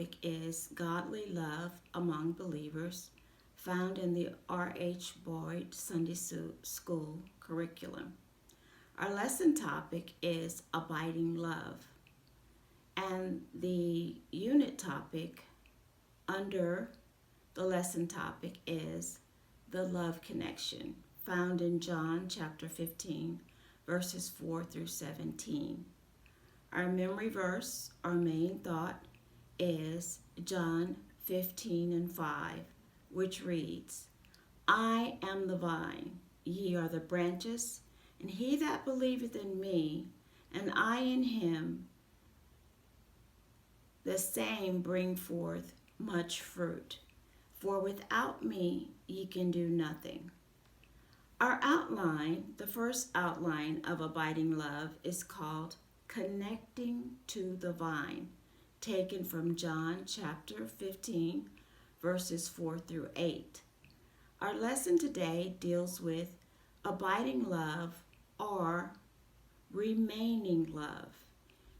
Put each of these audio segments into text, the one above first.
topic is Godly Love Among Believers, found in the R.H. Boyd Sunday School curriculum. Our lesson topic is Abiding Love, and the unit topic under the lesson topic is the love connection, found in John chapter 15, verses 4 through 17. Our memory verse, our main thought, is John 15 and 5, which reads, I am the vine, ye are the branches, and he that believeth in me, and I in him, the same bring forth much fruit. For without me ye can do nothing. Our outline, the first outline of abiding love, is called Connecting to the Vine, taken from John chapter 15, verses 4 through 8. Our lesson today deals with abiding love or remaining love.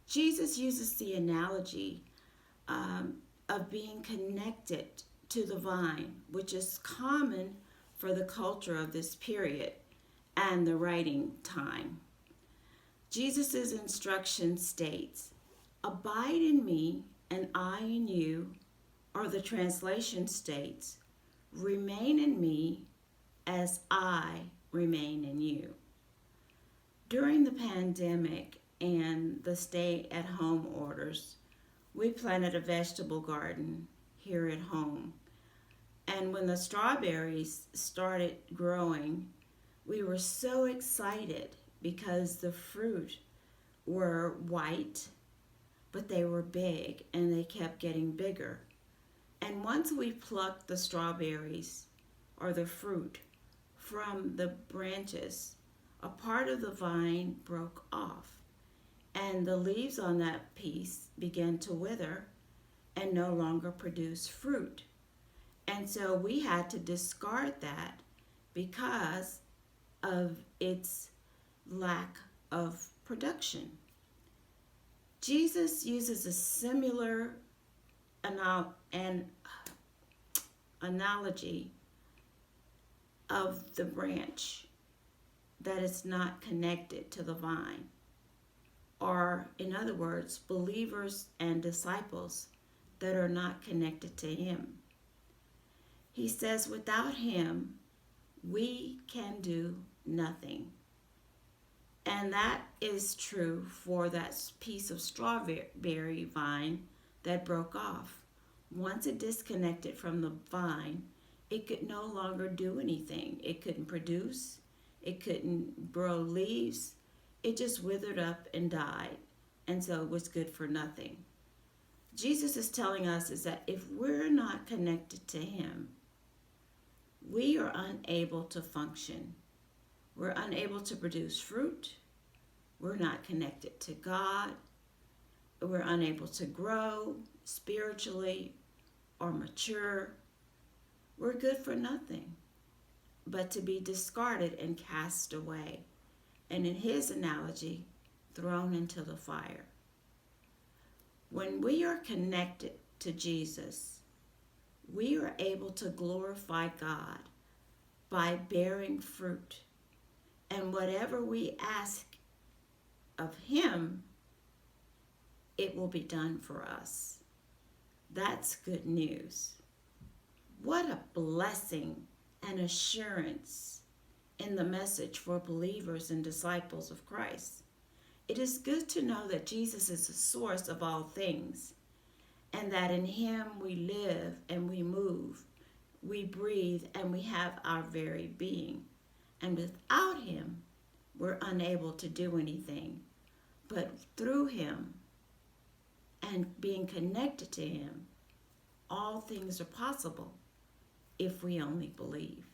Jesus uses the analogy of being connected to the vine, which is common for the culture of this period and the writing time. Jesus' instruction states, abide in me and I in you, or the translation states, remain in me as I remain in you. During the pandemic and the stay-at-home orders, we planted a vegetable garden here at home. And when the strawberries started growing, we were so excited because the fruit were white, but they were big and they kept getting bigger. And once we plucked the strawberries or the fruit from the branches, a part of the vine broke off, and the leaves on that piece began to wither and no longer produce fruit. And so we had to discard that because of its lack of production. Jesus uses a similar analogy of the branch that is not connected to the vine, or in other words, believers and disciples that are not connected to him. He says, without him, we can do nothing. And that is true for that piece of strawberry vine that broke off. Once it disconnected from the vine, it could no longer do anything. It couldn't produce. It couldn't grow leaves. It just withered up and died. And so it was good for nothing. Jesus is telling us is that if we're not connected to him, we are unable to function. We're unable to produce fruit. We're not connected to God. We're unable to grow spiritually or mature. We're good for nothing but to be discarded and cast away. And in his analogy, thrown into the fire. When we are connected to Jesus, we are able to glorify God by bearing fruit. And whatever we ask of him, it will be done for us. That's good news. What a blessing and assurance in the message for believers and disciples of Christ. It is good to know that Jesus is the source of all things, and that in him we live and we move, we breathe, and we have our very being. And without him, we're unable to do anything. But through him and being connected to him, all things are possible if we only believe.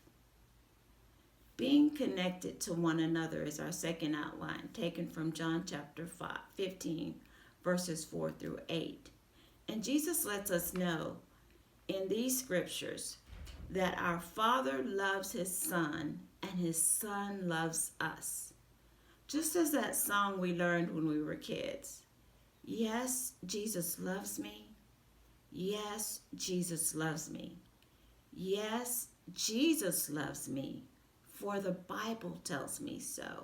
Being connected to one another is our second outline, taken from John chapter 15, verses 4 through 8. And Jesus lets us know in these scriptures that our Father loves his Son and his Son loves us. Just as that song we learned when we were kids. Yes, Jesus loves me. Yes, Jesus loves me. Yes, Jesus loves me, for the Bible tells me so.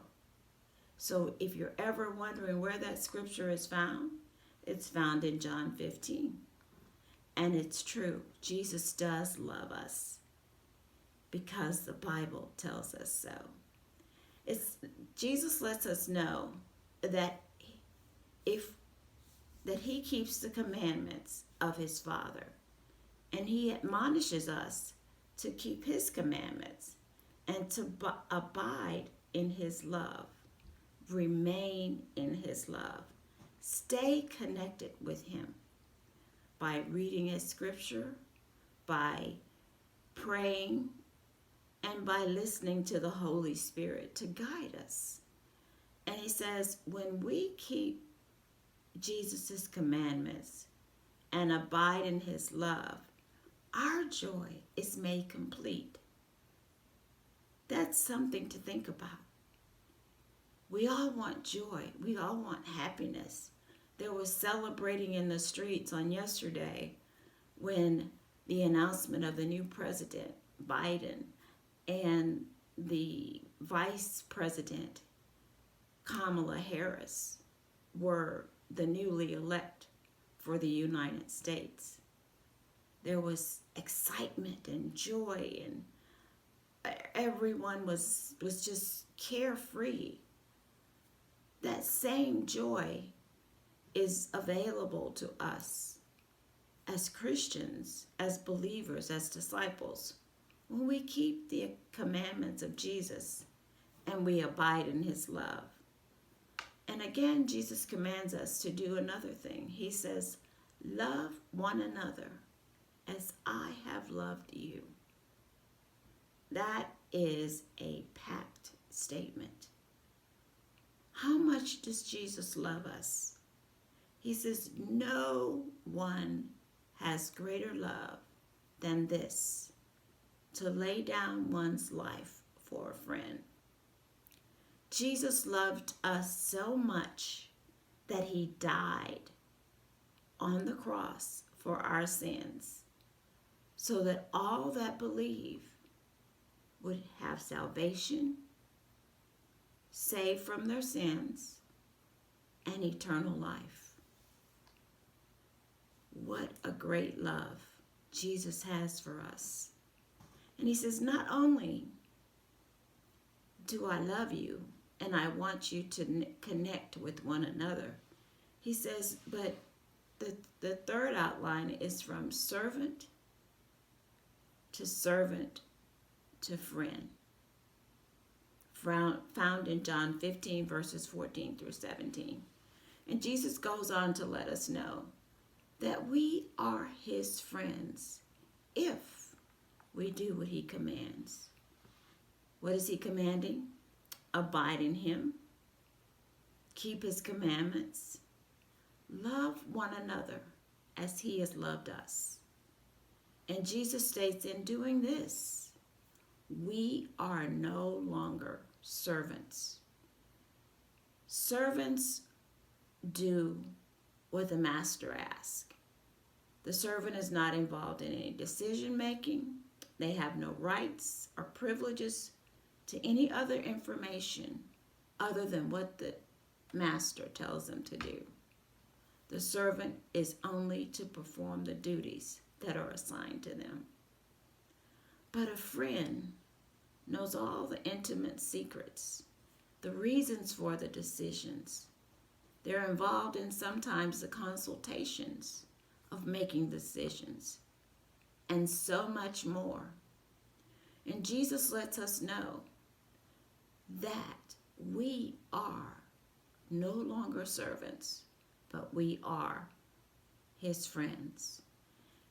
So if you're ever wondering where that scripture is found, it's found in John 15. And it's true. Jesus does love us because the Bible tells us so. Jesus lets us know that if that he keeps the commandments of his Father, and he admonishes us to keep his commandments and to abide in his love, remain in his love, stay connected with him by reading his scripture, by praying, and by listening to the Holy Spirit to guide us. And he says, when we keep Jesus' commandments and abide in his love, our joy is made complete. That's something to think about. We all want joy. We all want happiness. There was celebrating in the streets on yesterday when the announcement of the new president, Biden, and the vice president, Kamala Harris, were the newly elect for the United States. There was excitement and joy, and everyone was just carefree. That same joy is available to us as Christians, as believers, as disciples, when we keep the commandments of Jesus and we abide in his love. And again, Jesus commands us to do another thing. He says, love one another as I have loved you. That is a packed statement. How much does Jesus love us? He says, no one has greater love than this, to lay down one's life for a friend. Jesus loved us so much that he died on the cross for our sins, so that all that believe would have salvation, saved from their sins, and eternal life. What a great love Jesus has for us. And he says, not only do I love you and I want you to connect with one another, he says, but the third outline is from servant to friend, found in John 15, verses 14 through 17. And Jesus goes on to let us know that we are his friends if we do what he commands. What is he commanding? Abide in him, keep his commandments, love one another as he has loved us. And Jesus states, in doing this, we are no longer servants. Servants do what the master asks. The servant is not involved in any decision making. They have no rights or privileges to any other information other than what the master tells them to do. The servant is only to perform the duties that are assigned to them. But a friend knows all the intimate secrets, the reasons for the decisions. They're involved in sometimes the consultations of making decisions, and so much more. And Jesus lets us know that we are no longer servants, but we are his friends.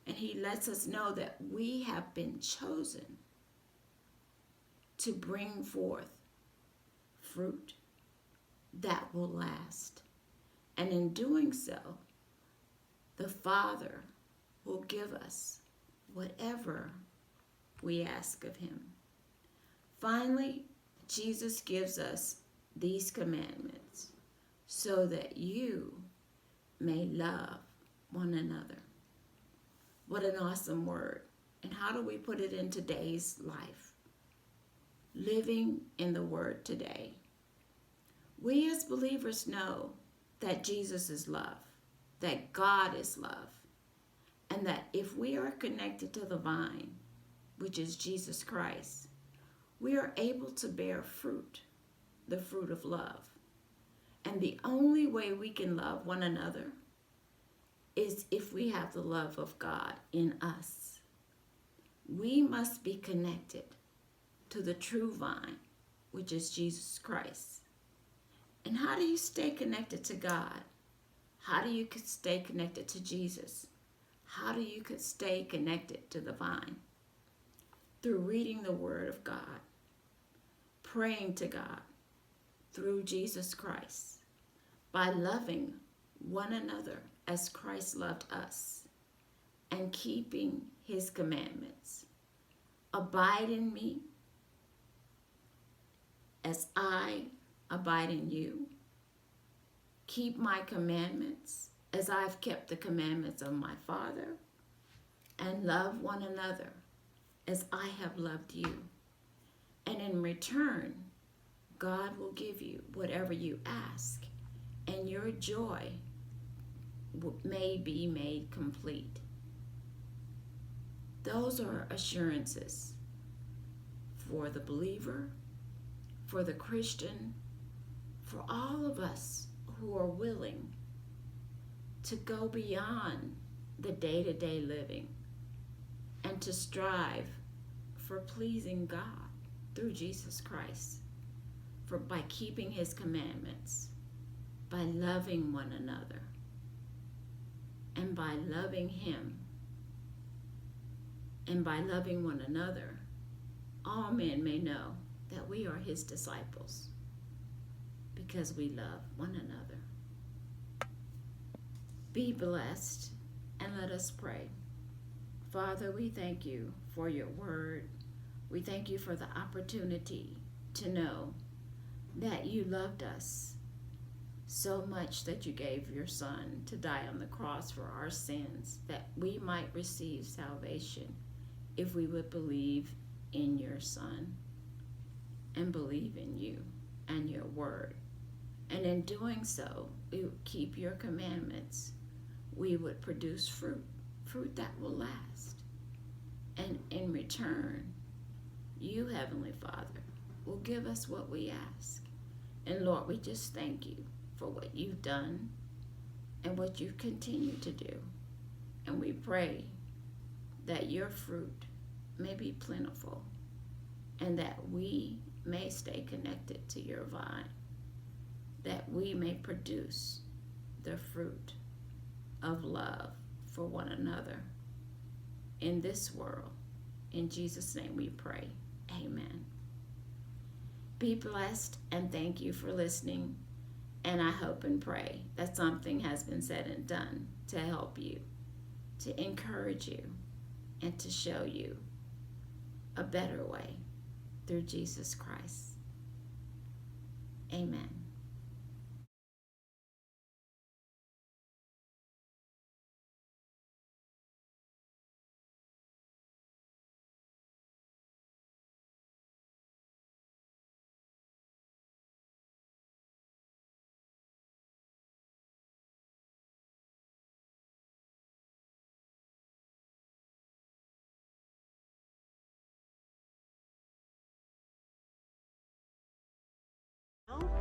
And he lets us know that we have been chosen to bring forth fruit that will last. And in doing so, the Father will give us whatever we ask of him. Finally, Jesus gives us these commandments so that you may love one another. What an awesome word. And how do we put it in today's life? Living in the word today. We as believers know that Jesus is love, that God is love, and that if we are connected to the vine, which is Jesus Christ, we are able to bear fruit, the fruit of love. And the only way we can love one another is if we have the love of God in us. We must be connected to the true vine, which is Jesus Christ. And how do you stay connected to God? How do you stay connected to Jesus? How do you stay connected to the vine? Through reading the Word of God, praying to God through Jesus Christ, by loving one another as Christ loved us, and keeping his commandments. Abide in me as I abide in you. Keep my commandments as I've kept the commandments of my Father, and love one another as I have loved you. And in return, God will give you whatever you ask, and your joy may be made complete. Those are assurances for the believer, for the Christian, for all of us who are willing to go beyond the day-to-day living and to strive for pleasing God through Jesus Christ, by keeping his commandments, by loving one another, and by loving him, and by loving one another, all men may know that we are his disciples, because we love one another. Be blessed, and let us pray. Father, we thank you for your word. We thank you for the opportunity to know that you loved us so much that you gave your Son to die on the cross for our sins, that we might receive salvation if we would believe in your Son and believe in you and your word. And in doing so, we would keep your commandments. We would produce fruit that will last. And in return, you, Heavenly Father, will give us what we ask. And Lord, we just thank you for what you've done and what you continue to do. And we pray that your fruit may be plentiful and that we may stay connected to your vine, that we may produce the fruit of love for one another in this world. In Jesus' name we pray. Amen. Be blessed, and thank you for listening. And I hope and pray that something has been said and done to help you, to encourage you, and to show you a better way through Jesus Christ. Amen.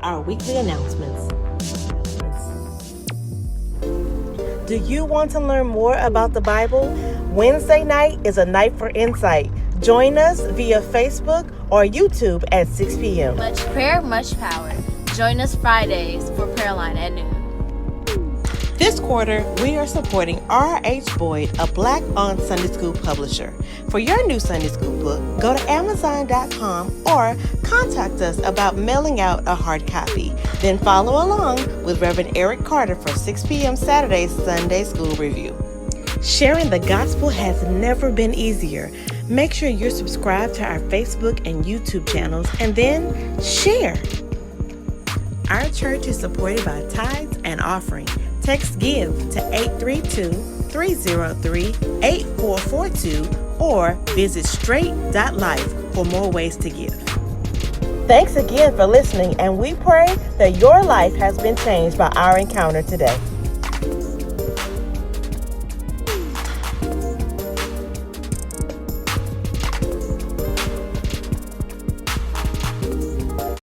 Our weekly announcements. Do you want to learn more about the Bible? Wednesday night is a night for insight. Join us via Facebook or YouTube at 6 p.m. Much prayer, much power. Join us Fridays for Prayer Line at noon. This quarter, we are supporting R.H. Boyd, a Black-owned Sunday school publisher. For your new Sunday school book, go to Amazon.com or contact us about mailing out a hard copy. Then follow along with Reverend Eric Carter for 6 p.m. Saturday Sunday School Review. Sharing the gospel has never been easier. Make sure you're subscribed to our Facebook and YouTube channels and then share. Our church is supported by tithes and offering. Text GIVE to 303-8442 or visit straight.life for more ways to give. Thanks again for listening, and we pray that your life has been changed by our encounter today.